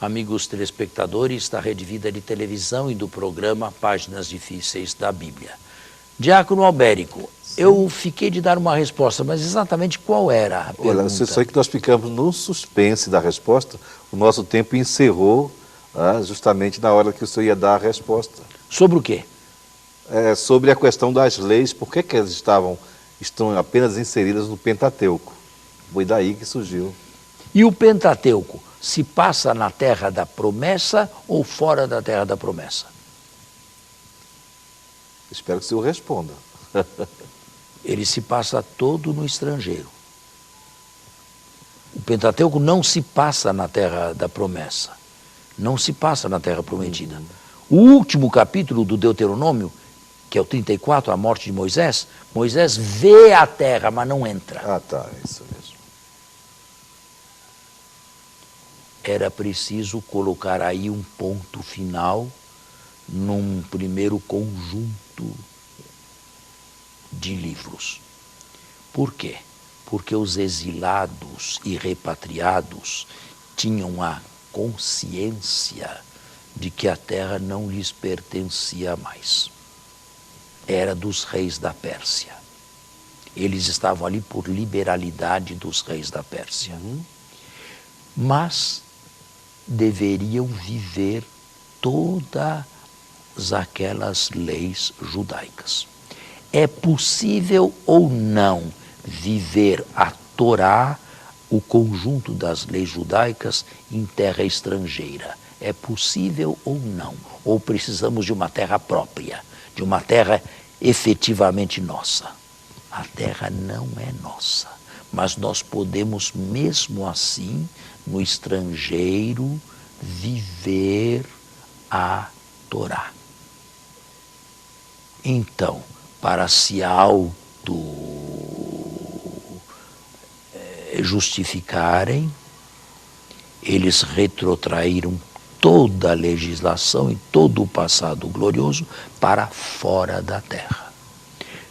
amigos telespectadores da Rede Vida de Televisão e do programa Páginas Difíceis da Bíblia. Diácono Albérico, eu fiquei de dar uma resposta, mas exatamente qual era a pergunta? Olha, você sabe que nós ficamos no suspense da resposta, o nosso tempo encerrou justamente na hora que o senhor ia dar a resposta. Sobre o quê? Sobre a questão das leis, por que elas estão apenas inseridas no Pentateuco? Foi daí que surgiu. E o Pentateuco se passa na terra da promessa ou fora da terra da promessa? Espero que o senhor responda. Ele se passa todo no estrangeiro. O Pentateuco não se passa na terra da promessa. Não se passa na terra prometida. O último capítulo do Deuteronômio, que é o 34, a morte de Moisés, Moisés vê a terra, mas não entra. Ah, tá, é isso mesmo. Era preciso colocar aí um ponto final num primeiro conjunto de livros. Por quê? Porque os exilados e repatriados tinham a consciência de que a terra não lhes pertencia mais. Era dos reis da Pérsia. Eles estavam ali por liberalidade dos reis da Pérsia. Mas deveriam viver todas aquelas leis judaicas. É possível ou não viver a Torá, o conjunto das leis judaicas, em terra estrangeira? É possível ou não? Ou precisamos de uma terra própria, de uma terra efetivamente nossa? A terra não é nossa, mas nós podemos mesmo assim, no estrangeiro, viver a Torá. Então, para se justificarem, eles retrotraíram toda a legislação e todo o passado glorioso para fora da terra.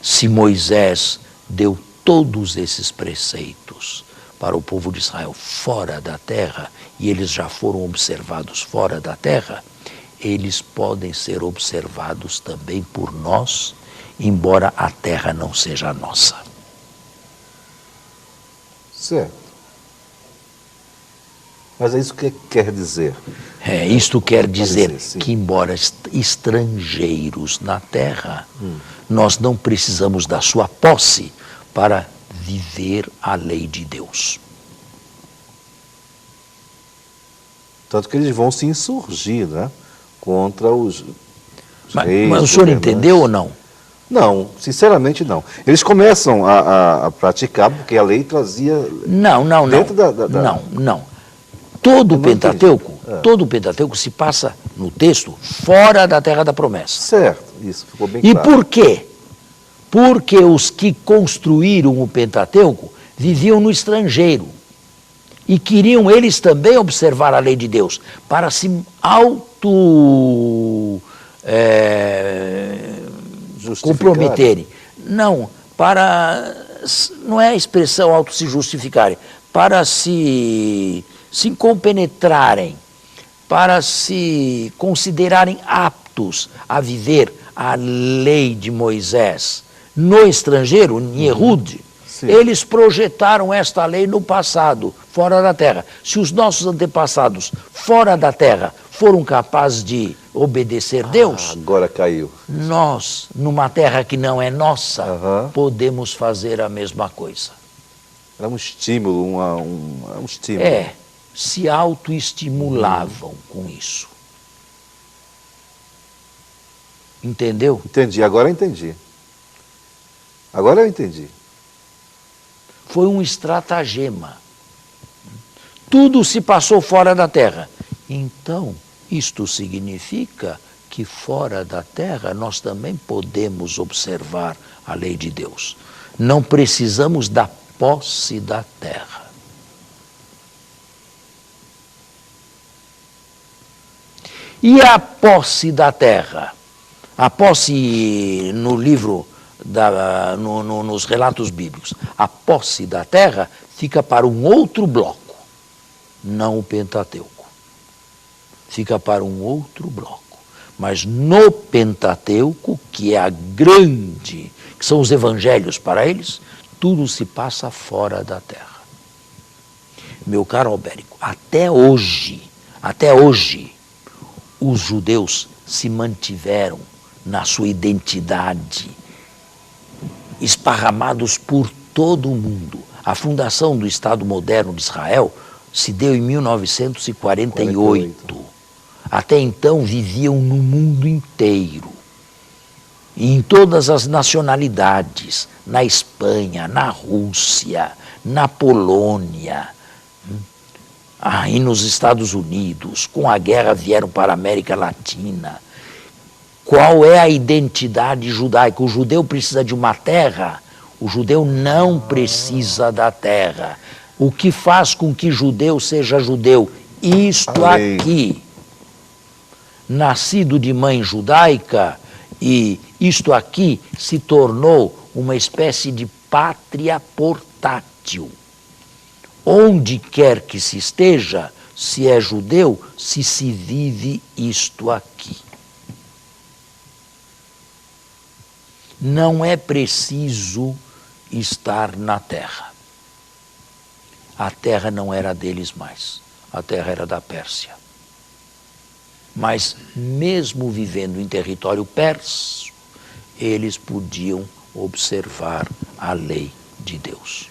Se Moisés deu todos esses preceitos para o povo de Israel fora da terra, e eles já foram observados fora da terra, eles podem ser observados também por nós, embora a terra não seja nossa. Certo. Mas é isso que quer dizer? Isto quer dizer sim. que, embora estrangeiros na terra, nós não precisamos da sua posse para viver a lei de Deus. Tanto que eles vão se insurgir, né? Contra os reis. Mas o senhor entendeu ou não? Não, sinceramente não. Eles começam a praticar porque a lei trazia... Não. Não. Todo o Pentateuco se passa no texto fora da terra da promessa. Certo, isso ficou bem claro. E por quê? Porque os que construíram o Pentateuco viviam no estrangeiro e queriam eles também observar a lei de Deus para se comprometerem. Não é a expressão auto se justificarem, para se compenetrarem, para se considerarem aptos a viver a lei de Moisés no estrangeiro, em Ehud. Eles projetaram esta lei no passado, fora da terra. Se os nossos antepassados, fora da terra, foram capazes de obedecer Deus, agora caiu. Nós, numa terra que não é nossa, podemos fazer a mesma coisa. Era um estímulo, um estímulo. Se autoestimulavam com isso. Entendeu? Entendi, agora eu entendi. Agora eu entendi. Foi um estratagema. Tudo se passou fora da terra. Então, isto significa que fora da terra nós também podemos observar a lei de Deus. Não precisamos da posse da terra. E a posse da terra? A posse no livro, nos relatos bíblicos, a posse da terra fica para um outro bloco, não o Pentateuco. fica para um outro bloco. Mas no Pentateuco, que é a grande, que são os evangelhos para eles, tudo se passa fora da terra. Meu caro Albérico, até hoje, os judeus se mantiveram na sua identidade, esparramados por todo o mundo. A fundação do Estado moderno de Israel se deu em 1948. Até então viviam no mundo inteiro, em todas as nacionalidades, na Espanha, na Rússia, na Polônia, e nos Estados Unidos. Com a guerra vieram para a América Latina. Qual é a identidade judaica? O judeu precisa de uma terra, o judeu não precisa da terra. O que faz com que judeu seja judeu? Isto aqui. Nascido de mãe judaica, e isto aqui se tornou uma espécie de pátria portátil. Onde quer que se esteja, se é judeu, se vive isto aqui. Não é preciso estar na terra. A terra não era deles mais, a terra era da Pérsia. Mas, mesmo vivendo em território persa, eles podiam observar a lei de Deus.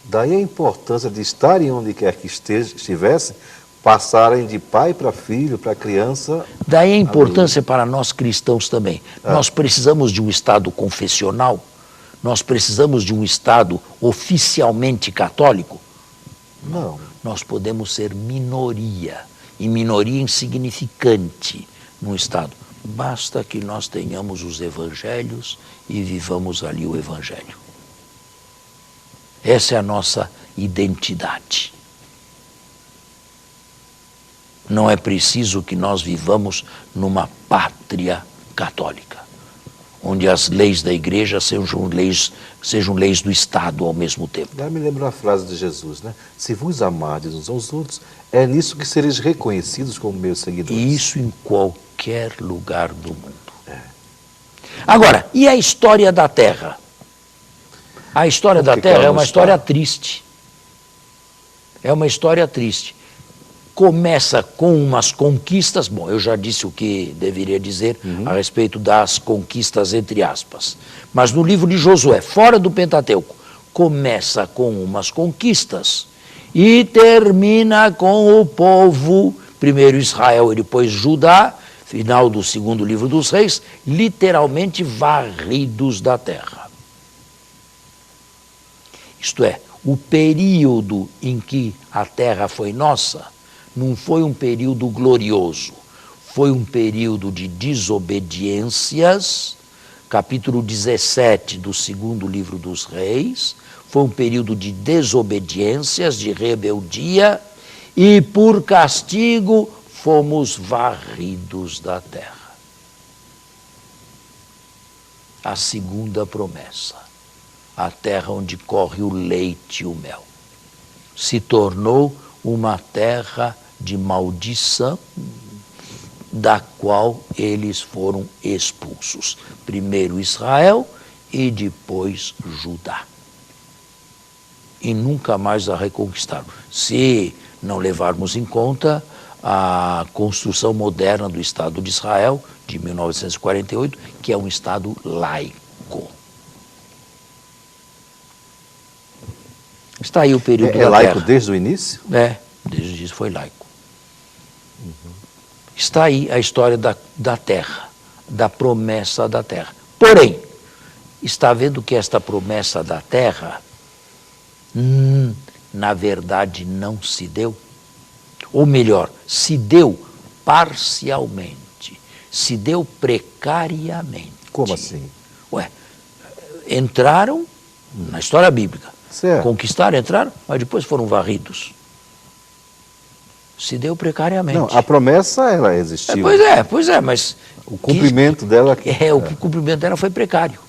Daí a importância de estarem onde quer que estivessem, passarem de pai para filho, para criança. Daí a importância para nós cristãos também. Nós precisamos de um Estado confessional, nós precisamos de um Estado oficialmente católico. Não. Nós podemos ser minoria, e minoria insignificante no Estado. Basta que nós tenhamos os evangelhos e vivamos ali o evangelho. Essa é a nossa identidade. Não é preciso que nós vivamos numa pátria católica, onde as leis da igreja sejam leis do Estado ao mesmo tempo. Já me lembro a frase de Jesus, né? Se vos amardes uns aos outros, é nisso que sereis reconhecidos como meus seguidores. E isso em qualquer lugar do mundo. Agora, e a história da Terra? A história da Terra é uma história triste. É uma história triste. Começa com umas conquistas, bom, eu já disse o que deveria dizer a respeito das conquistas entre aspas, mas no livro de Josué, fora do Pentateuco, começa com umas conquistas e termina com o povo, primeiro Israel e depois Judá, final do segundo livro dos reis, literalmente varridos da terra. Isto é, o período em que a terra foi nossa não foi um período glorioso, foi um período de desobediências, capítulo 17 do segundo livro dos reis, foi um período de desobediências, de rebeldia, e por castigo fomos varridos da terra. A segunda promessa, a terra onde corre o leite e o mel, se tornou uma terra de maldição, da qual eles foram expulsos. Primeiro Israel e depois Judá. E nunca mais a reconquistaram. Se não levarmos em conta a construção moderna do Estado de Israel, de 1948, que é um Estado laico. Está aí o período da laico terra. Desde o início? Desde o início foi laico. Está aí a história da terra, da promessa da terra. Porém, está vendo que esta promessa da terra, na verdade, não se deu? Ou melhor, se deu parcialmente, se deu precariamente. Como assim? Entraram na história bíblica, certo. Conquistaram, entraram, mas depois foram varridos. Se deu precariamente. Não, a promessa, ela existiu. Pois é, mas... O cumprimento dela... O cumprimento dela foi precário.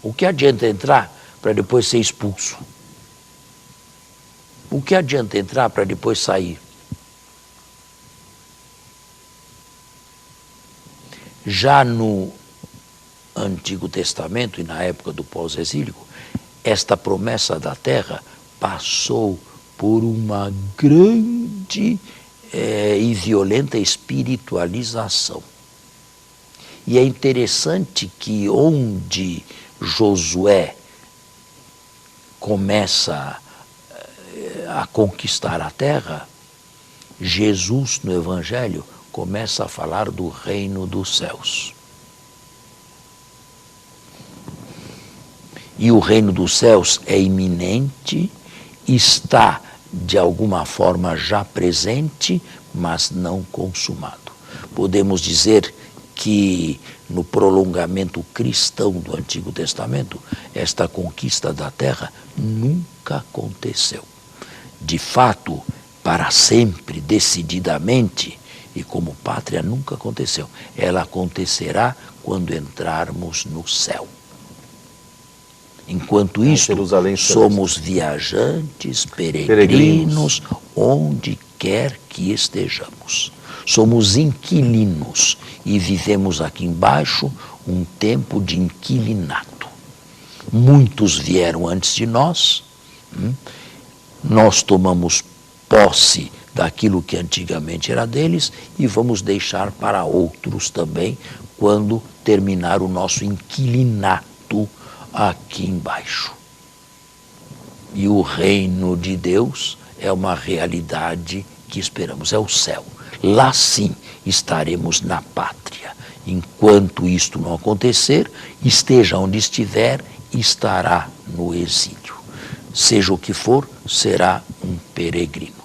O que adianta entrar para depois ser expulso? O que adianta entrar para depois sair? Já no Antigo Testamento e na época do pós-exílico, esta promessa da terra passou por uma grande e violenta espiritualização. E é interessante que onde Josué começa a conquistar a terra, Jesus no Evangelho começa a falar do reino dos céus. E o reino dos céus é iminente, está de alguma forma já presente, mas não consumado. Podemos dizer que no prolongamento cristão do Antigo Testamento, esta conquista da terra nunca aconteceu. De fato, para sempre, decididamente, e como pátria nunca aconteceu. Ela acontecerá quando entrarmos no céu. Enquanto isso, somos viajantes, peregrinos, onde quer que estejamos. Somos inquilinos e vivemos aqui embaixo um tempo de inquilinato. Muitos vieram antes de nós, nós tomamos posse daquilo que antigamente era deles e vamos deixar para outros também quando terminar o nosso inquilinato aqui embaixo. E o reino de Deus é uma realidade que esperamos, é o céu. Lá sim estaremos na pátria. Enquanto isto não acontecer, esteja onde estiver, estará no exílio. Seja o que for, será um peregrino.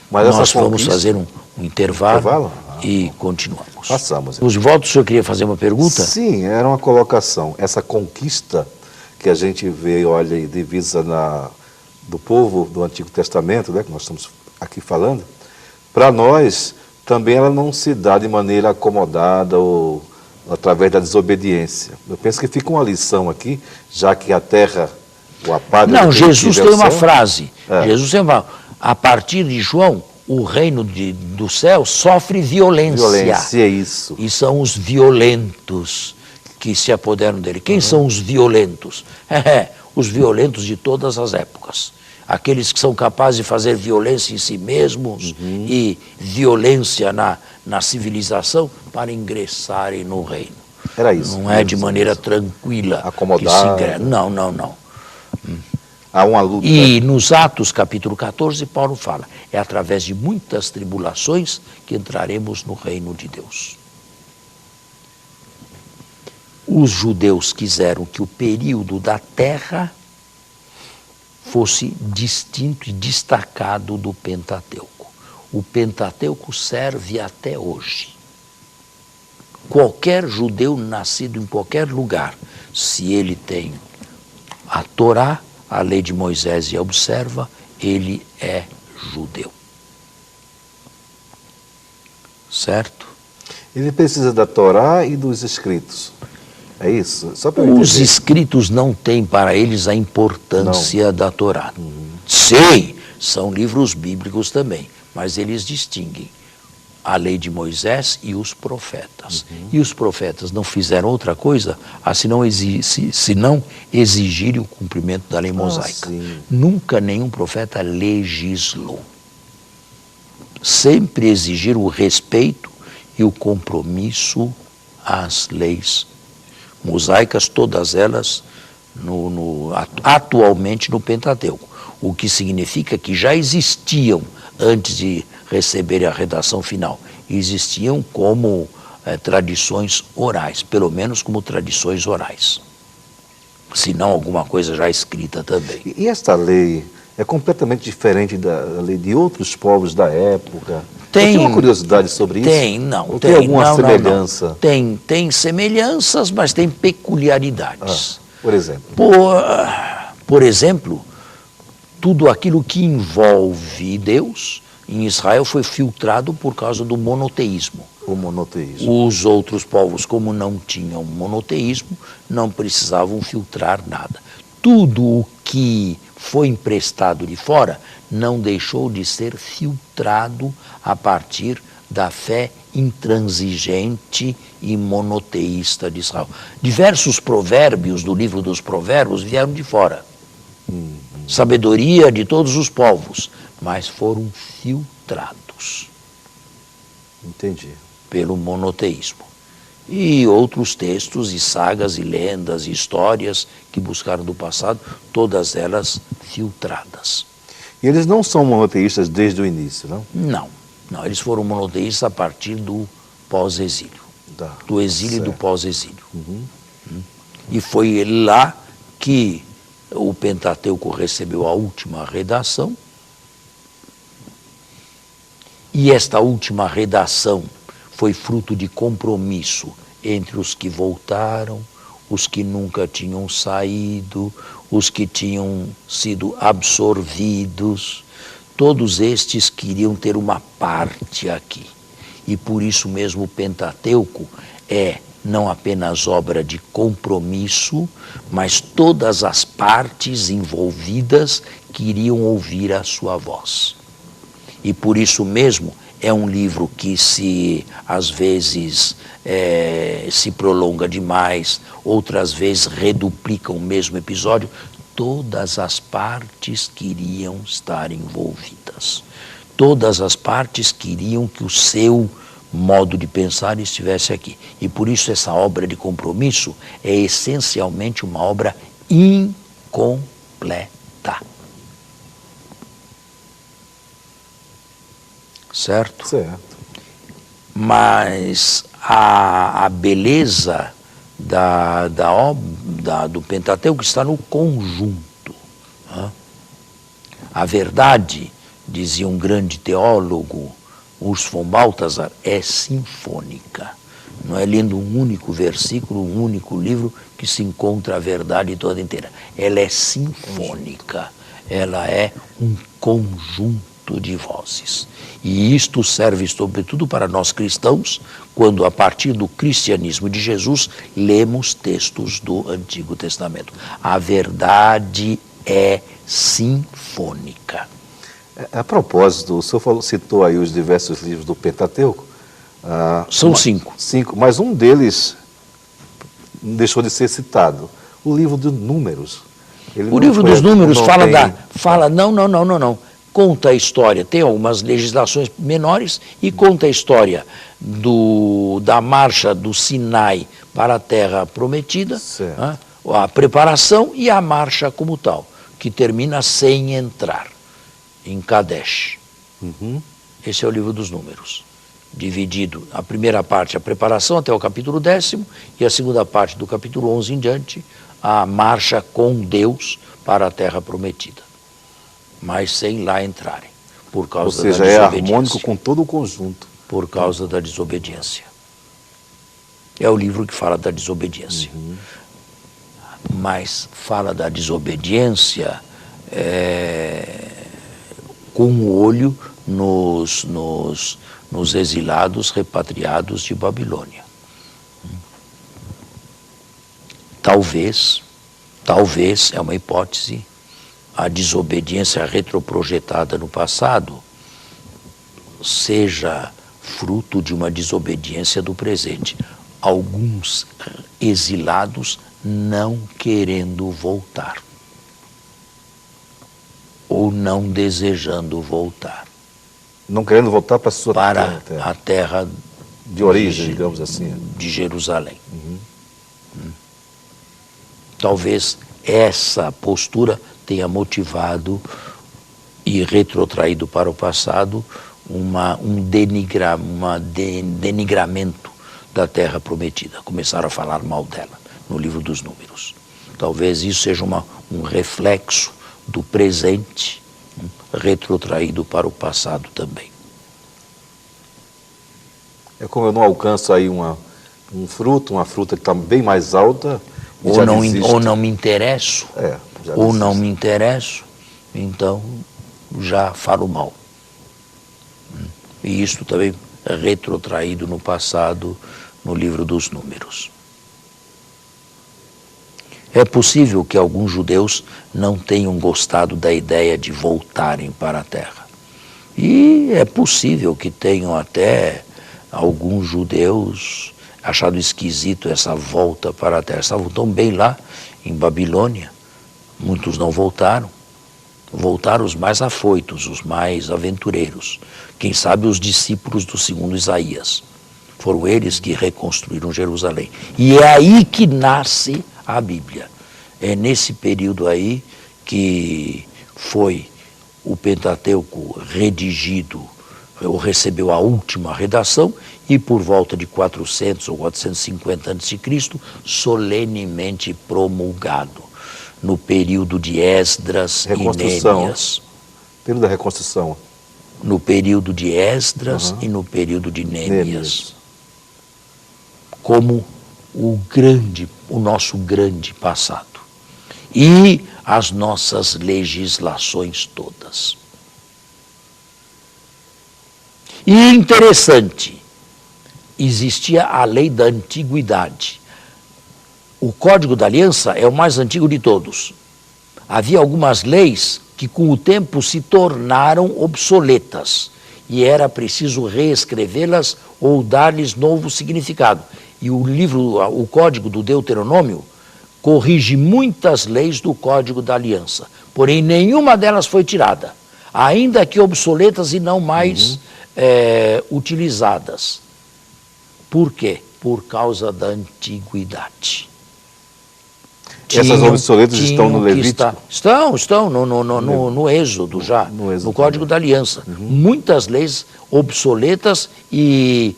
Mas nós vamos fazer um intervalo e continuamos. Passamos. Os votos, o senhor queria fazer uma pergunta? Sim, era uma colocação. Essa conquista que a gente vê, olha, divisa do povo do Antigo Testamento, né, que nós estamos aqui falando, para nós também ela não se dá de maneira acomodada ou através da desobediência. Eu penso que fica uma lição aqui, já que a terra, o apátrida... Não, Jesus tem uma frase. Jesus tem uma... A partir de João, o reino do céu sofre violência. Violência, é isso. E são os violentos que se apoderam dele. Quem são os violentos? Os violentos de todas as épocas. Aqueles que são capazes de fazer violência em si mesmos e violência na civilização para ingressarem no reino. Era isso. Não é de maneira tranquila. Acomodada. Não. Há uma luta. E nos Atos, capítulo 14, Paulo fala, é através de muitas tribulações que entraremos no reino de Deus. Os judeus quiseram que o período da terra fosse distinto e destacado do Pentateuco. O Pentateuco serve até hoje. Qualquer judeu nascido em qualquer lugar, se ele tem a Torá, a lei de Moisés e observa, ele é judeu. Certo? Ele precisa da Torá e dos escritos. É isso? Só para eu Os entender. escritos não têm para eles a importância da Torá. Sim, são livros bíblicos também, mas eles distinguem a lei de Moisés e os profetas. E os profetas não fizeram outra coisa se não exigirem o cumprimento da lei mosaica. Nunca nenhum profeta legislou. Sempre exigiram o respeito e o compromisso às leis mosaicas, todas elas atualmente no Pentateuco. O que significa que já existiam antes de receberem a redação final. Existiam como tradições orais, pelo menos como tradições orais. Se não, alguma coisa já escrita também. E esta lei é completamente diferente da lei de outros povos da época? Tem uma curiosidade sobre isso? Tem alguma semelhança? Tem semelhanças, mas tem peculiaridades. Por exemplo? Por exemplo, tudo aquilo que envolve Deus, em Israel foi filtrado por causa do monoteísmo. O monoteísmo. Os outros povos, como não tinham monoteísmo, não precisavam filtrar nada. Tudo o que foi emprestado de fora não deixou de ser filtrado a partir da fé intransigente e monoteísta de Israel. Diversos provérbios do livro dos provérbios vieram de fora. Sabedoria de todos os povos, mas foram filtrados. Entendi. Pelo monoteísmo. E outros textos e sagas e lendas e histórias que buscaram do passado, todas elas filtradas. E eles não são monoteístas desde o início, não? Não, eles foram monoteístas a partir do pós-exílio, do exílio e do pós-exílio. E foi lá que o Pentateuco recebeu a última redação, e esta última redação foi fruto de compromisso entre os que voltaram, os que nunca tinham saído, os que tinham sido absorvidos. Todos estes queriam ter uma parte aqui. E por isso mesmo o Pentateuco é não apenas obra de compromisso, mas todas as partes envolvidas queriam ouvir a sua voz. E por isso mesmo é um livro que às vezes se prolonga demais, outras vezes reduplica o mesmo episódio. Todas as partes queriam estar envolvidas. Todas as partes queriam que o seu modo de pensar estivesse aqui. E por isso essa obra de compromisso é essencialmente uma obra incompleta. Certo? Certo. Mas a beleza do Pentateuco está no conjunto. Né? A verdade, dizia um grande teólogo, Urs von Balthasar, é sinfônica. Não é lendo um único versículo, um único livro que se encontra a verdade toda inteira. Ela é sinfônica, ela é um conjunto de vozes. E isto serve sobretudo para nós cristãos, quando a partir do cristianismo de Jesus lemos textos do Antigo Testamento. A verdade é sinfônica. A propósito, o senhor citou aí os diversos livros do Pentateuco. São 5. 5, mas um deles deixou de ser citado. O livro dos Números. O livro dos Números não. Conta a história, tem algumas legislações menores e conta a história da marcha do Sinai para a Terra Prometida, né? A preparação e a marcha como tal, que termina sem entrar em Kadesh. Esse é o livro dos Números, dividido, a primeira parte, a preparação até o capítulo 10º, e a segunda parte do capítulo 11 em diante, a marcha com Deus para a Terra Prometida, mas sem lá entrarem, por causa da desobediência. Ou seja, é harmônico com todo o conjunto. Por causa da desobediência. É o livro que fala da desobediência. Mas fala da desobediência com o olho nos exilados repatriados de Babilônia. Talvez, é uma hipótese, a desobediência retroprojetada no passado seja fruto de uma desobediência do presente. Alguns exilados não querendo voltar, ou não desejando voltar. Não querendo voltar para a sua terra. A terra de origem, digamos assim. De Jerusalém. Talvez essa postura tenha motivado e retrotraído para o passado um denigramento da Terra Prometida. Começaram a falar mal dela no livro dos Números. Talvez isso seja um reflexo do presente, retrotraído para o passado também. É como eu não alcanço aí uma fruta que está bem mais alta, ou não me interesso, não me interesso, então já falo mal. E isto também é retrotraído no passado, no livro dos Números. É possível que alguns judeus não tenham gostado da ideia de voltarem para a terra. E é possível que tenham até alguns judeus acharam esquisito essa volta para a terra. Estavam tão bem lá, em Babilônia, muitos não voltaram. Voltaram os mais afoitos, os mais aventureiros. Quem sabe os discípulos do segundo Isaías. Foram eles que reconstruíram Jerusalém. E é aí que nasce a Bíblia. É nesse período aí que foi o Pentateuco redigido, ou recebeu a última redação, e por volta de 400 ou 450 a.C., solenemente promulgado, no período de Esdras e Nêemias. Período da reconstrução. No período de Esdras e no período de Nêemias. Como o nosso grande passado. E as nossas legislações todas. E interessante, existia a lei da antiguidade. O Código da Aliança é o mais antigo de todos. Havia algumas leis que com o tempo se tornaram obsoletas e era preciso reescrevê-las ou dar-lhes novo significado. E o Código do Deuteronômio corrige muitas leis do Código da Aliança, porém nenhuma delas foi tirada, ainda que obsoletas e não mais utilizadas. Por quê? Por causa da antiguidade. Essas obsoletas estão no Levítico? Estão no Êxodo já, no Código da Aliança. Muitas leis obsoletas e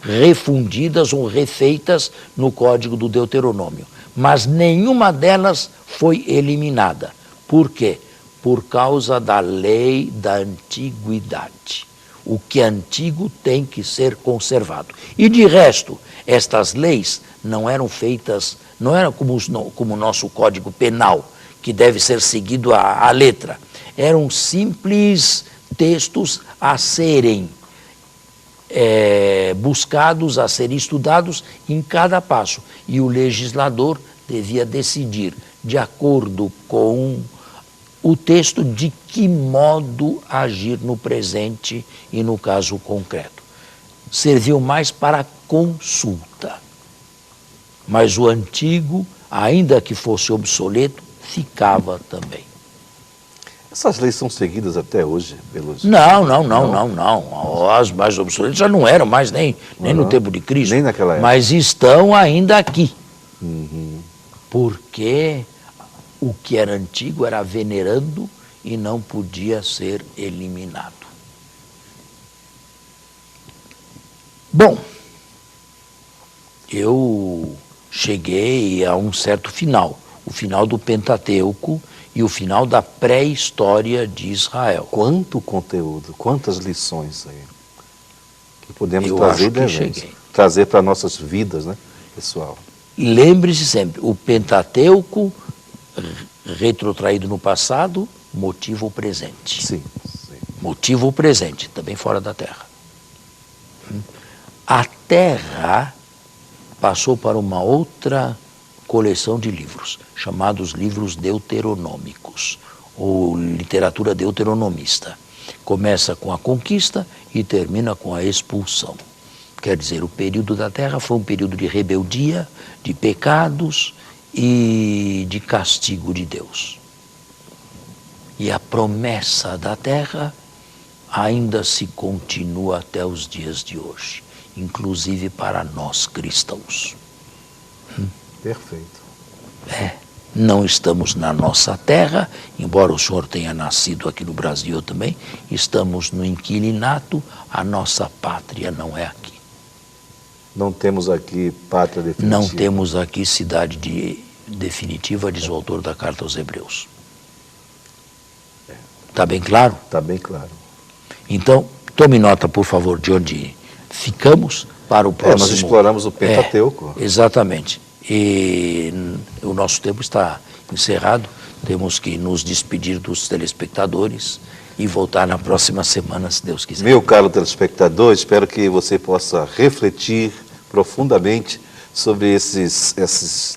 refundidas ou refeitas no Código do Deuteronômio. Mas nenhuma delas foi eliminada. Por quê? Por causa da lei da antiguidade. O que é antigo tem que ser conservado. E de resto, estas leis não eram feitas, não eram como o nosso Código Penal, que deve ser seguido à letra. Eram simples textos a serem buscados, a serem estudados em cada passo. E o legislador devia decidir, de acordo com o texto, de que modo agir no presente e no caso concreto. Serviu mais para consulta. Mas o antigo, ainda que fosse obsoleto, ficava também. Essas leis são seguidas até hoje pelos... Não. As mais obsoletas já não eram mais nem no tempo de Cristo. Nem naquela época. Mas estão ainda aqui. Porque o que era antigo era venerando e não podia ser eliminado. Bom, eu cheguei a um certo final, o final do Pentateuco e o final da pré-história de Israel. Quanto conteúdo, quantas lições aí que podemos trazer para nossas vidas, né, pessoal? Lembre-se sempre, o Pentateuco retrotraído no passado motiva o presente. Sim. Motiva o presente, também fora da Terra. A Terra passou para uma outra coleção de livros, chamados livros deuteronômicos, ou literatura deuteronomista. Começa com a conquista e termina com a expulsão. Quer dizer, o período da Terra foi um período de rebeldia, de pecados e de castigo de Deus. E a promessa da Terra ainda se continua até os dias de hoje, inclusive para nós cristãos. Perfeito. Não estamos na nossa terra, embora o senhor tenha nascido aqui no Brasil também, estamos no inquilinato, a nossa pátria não é aqui. Não temos aqui pátria definitiva. Não temos aqui cidade definitiva, diz o autor da Carta aos Hebreus. Está bem claro? Está bem claro. Então, tome nota, por favor, de onde ficamos para o próximo. Nós exploramos o Pentateuco. Exatamente. E o nosso tempo está encerrado. Temos que nos despedir dos telespectadores e voltar na próxima semana, se Deus quiser. Meu caro telespectador, espero que você possa refletir profundamente sobre esses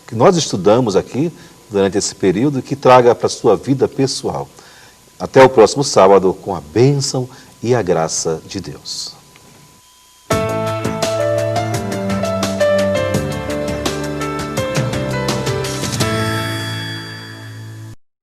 que nós estudamos aqui durante esse período e que traga para a sua vida pessoal. Até o próximo sábado, com a bênção e a graça de Deus.